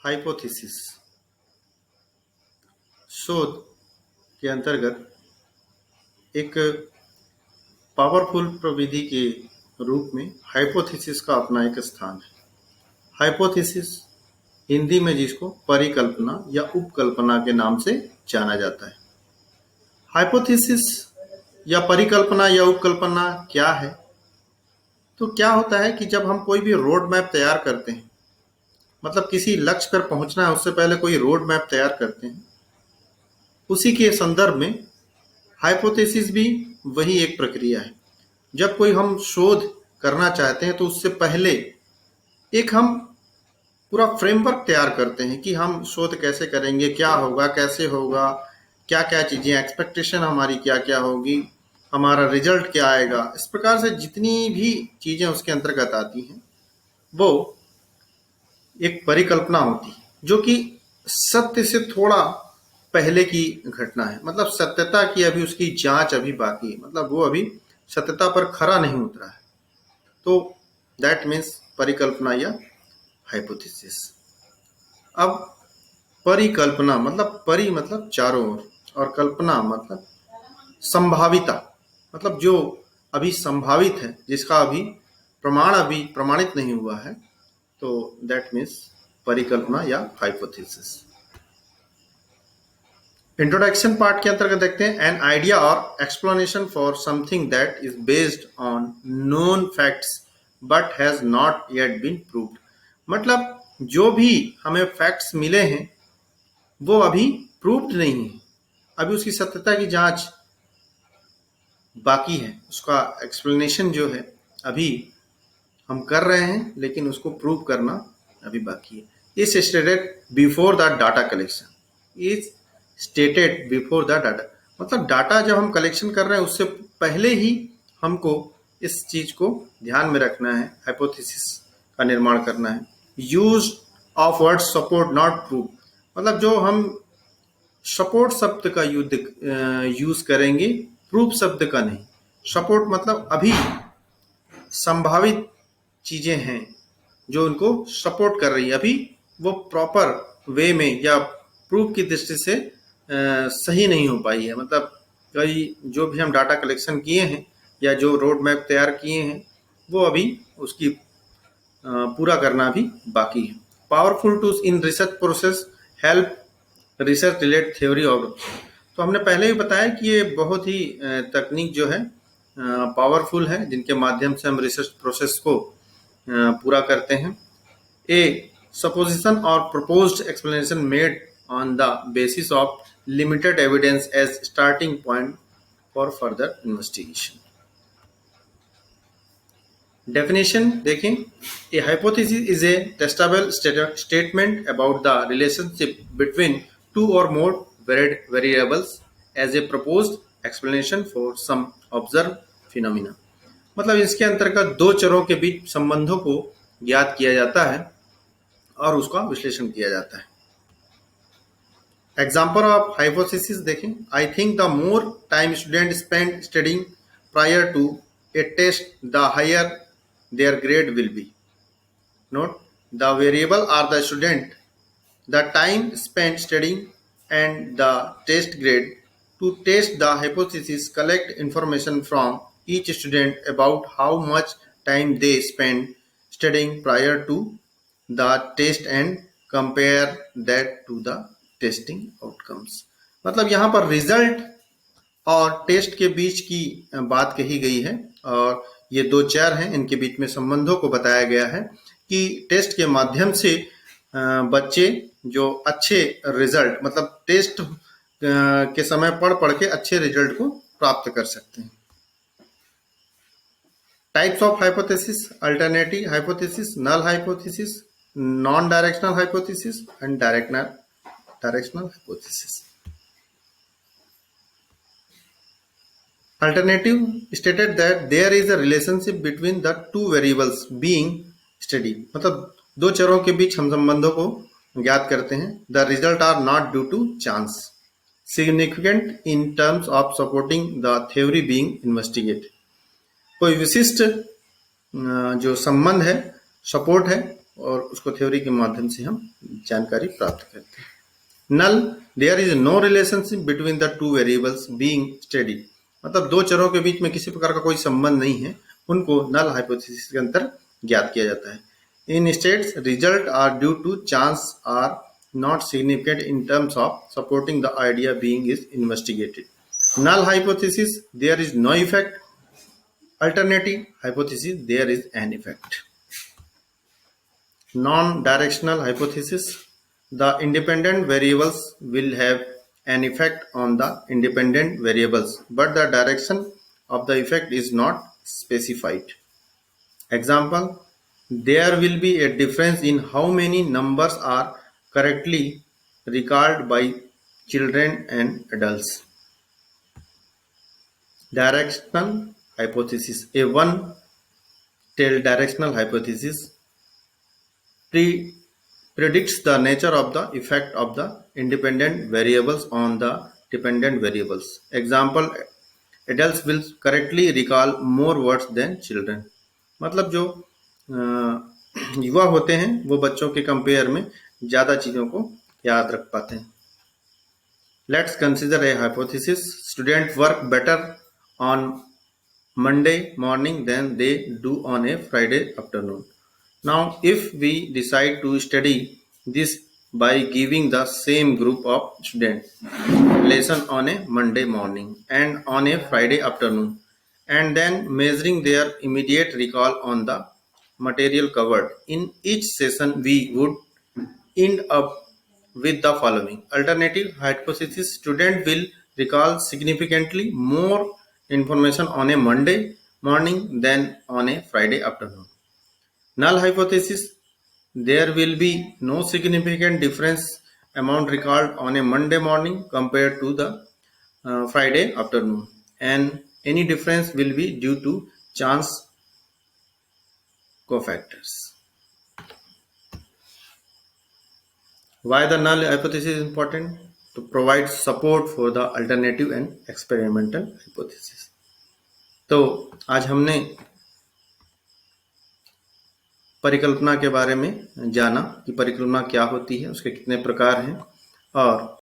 Hypothesis शोध के अंतर्गत एक पावरफुल प्रविधि के रूप में हाइपोथेसिस का अपना एक स्थान है। हाइपोथेसिस हिंदी में जिसको परिकल्पना या उपकल्पना के नाम से जाना जाता है। हाइपोथेसिस या परिकल्पना या उपकल्पना क्या है? तो क्या होता है कि जब हम कोई भी रोड मैप तैयार करते हैं, मतलब किसी लक्ष्य पर पहुंचना है उससे पहले कोई रोड मैप तैयार करते हैं, उसी के संदर्भ में हाइपोथेसिस भी वही एक प्रक्रिया है। जब कोई हम शोध करना चाहते हैं तो उससे पहले एक हम पूरा फ्रेमवर्क तैयार करते हैं कि हम शोध कैसे करेंगे, क्या होगा, कैसे होगा, क्या क्या चीजें, एक्सपेक्टेशन हमारी क्या क्या होगी, हमारा रिजल्ट क्या आएगा। इस प्रकार से जितनी भी चीजें उसके अंतर्गत आती हैं वो एक परिकल्पना होती है, जो कि सत्य से थोड़ा पहले की घटना है। मतलब सत्यता की अभी उसकी जांच अभी बाकी है, मतलब वो अभी सत्यता पर खरा नहीं उतरा है। तो दैट मीन्स परिकल्पना या हाइपोथेसिस। अब परिकल्पना मतलब परि मतलब चारों ओर और कल्पना मतलब संभाविता, मतलब जो अभी संभावित है, जिसका अभी प्रमाण अभी प्रमाणित नहीं हुआ है, तो दैट मीन्स परिकल्पना या हाइपोथेसिस। इंट्रोडक्शन पार्ट के अंतर्गत देखते हैं एन आइडिया और explanation for something that is based on known facts but has not yet been proved. मतलब जो भी हमें फैक्ट्स मिले हैं वो अभी प्रूव्ड नहीं है, अभी उसकी सत्यता की जांच बाकी है, उसका एक्सप्लेनेशन जो है अभी हम कर रहे हैं, लेकिन उसको प्रूव करना अभी बाकी है। Is stated before the data collection, is stated before the data, मतलब डाटा जब हम कलेक्शन कर रहे हैं उससे पहले ही हमको इस चीज को ध्यान में रखना है, हाइपोथेसिस का निर्माण करना है। Use of word support not prove, मतलब जो हम सपोर्ट शब्द का यूज करेंगे, प्रूफ शब्द का नहीं। सपोर्ट मतलब अभी संभावित चीजें हैं जो उनको सपोर्ट कर रही है, अभी वो प्रॉपर वे में या प्रूफ की दृष्टि से सही नहीं हो पाई है। मतलब कई जो भी हम डाटा कलेक्शन किए हैं या जो रोड मैप तैयार किए हैं वो अभी उसकी पूरा करना भी बाकी है। Powerful tools in research process help research related theory of, तो हमने पहले ही बताया कि ये बहुत ही तकनीक जो है पावरफुल है, जिनके माध्यम से हम रिसर्च प्रोसेस को पूरा करते हैं। A supposition or proposed explanation made on the basis of limited evidence as starting point for further investigation. Definition देखें, a hypothesis is a testable statement about the relationship between two or more variables as a proposed explanation for some observed phenomena। मतलब इसके अंतर्गत दो चरों के बीच संबंधों को ज्ञात किया जाता है और उसका विश्लेषण किया जाता है। एग्जाम्पल ऑफ हाइपोथेसिस देखें, I think the more time student spend studying prior to a test the higher their grade will be. Note the variable are the student, the time spent studying and the test grade. To test the hypothesis, collect information from each student about how much time they spend studying prior to the test and compare that to the testing outcomes। मतलब यहाँ पर result और test के बीच की बात कही गई है और ये दो चर हैं, इनके बीच में संबंधों को बताया गया है कि टेस्ट के माध्यम से बच्चे जो अच्छे रिजल्ट, मतलब टेस्ट के समय पढ़ के अच्छे रिजल्ट को प्राप्त कर सकते हैं। Types of hypothesis, alternative hypothesis, null hypothesis, non directional hypothesis and directional hypothesis. Alternative stated that there is a relationship between the two variables being studied, मतलब दो चरों के बीच हम संबंधों को ज्ञात करते हैं। The result are not due to chance, significant in terms of supporting the theory being investigated। कोई विशिष्ट जो संबंध है, सपोर्ट है और उसको थ्योरी के माध्यम से हम जानकारी प्राप्त करते हैं। Null, there is no relationship between the two variables being studied, मतलब दो चरों के बीच में किसी प्रकार का कोई संबंध नहीं है, उनको नल हाइपोथेसिस के अंतर ज्ञात किया जाता है। In states result are due to chance are not significant in terms of supporting the idea being is investigated. Null hypothesis, there is no effect. Alternative hypothesis, there is an effect. Non-directional hypothesis, the independent variables will have an effect on the independent variables, but the direction of the effect is not specified. Example, there will be a difference in how many numbers are correctly recalled by children and adults. Directional hypothesis, a one-tailed directional hypothesis predicts the nature of the effect of the independent variables on the dependent variables. Example, adults will correctly recall more words than children. मतलब जो युवा होते हैं वो बच्चों के compare में ज्यादा चीजों को याद रख पाते हैं। Let's consider a hypothesis. Students work better on Monday morning than they do on a Friday afternoon. Now, if we decide to study this by giving the same group of students lesson on a Monday morning and on a Friday afternoon, and then measuring their immediate recall on the material covered in each session, we would end up with the following. Alternative hypothesis, student will recall significantly more information on a Monday morning than on a Friday afternoon. Null hypothesis, there will be no significant difference amount recalled on a Monday morning compared to the Friday afternoon, and any difference will be due to chance cofactors. Why the null hypothesis is important? To provide support for the alternative and experimental hypothesis. तो आज हमने परिकल्पना के बारे में जाना कि परिकल्पना क्या होती है, उसके कितने प्रकार हैं और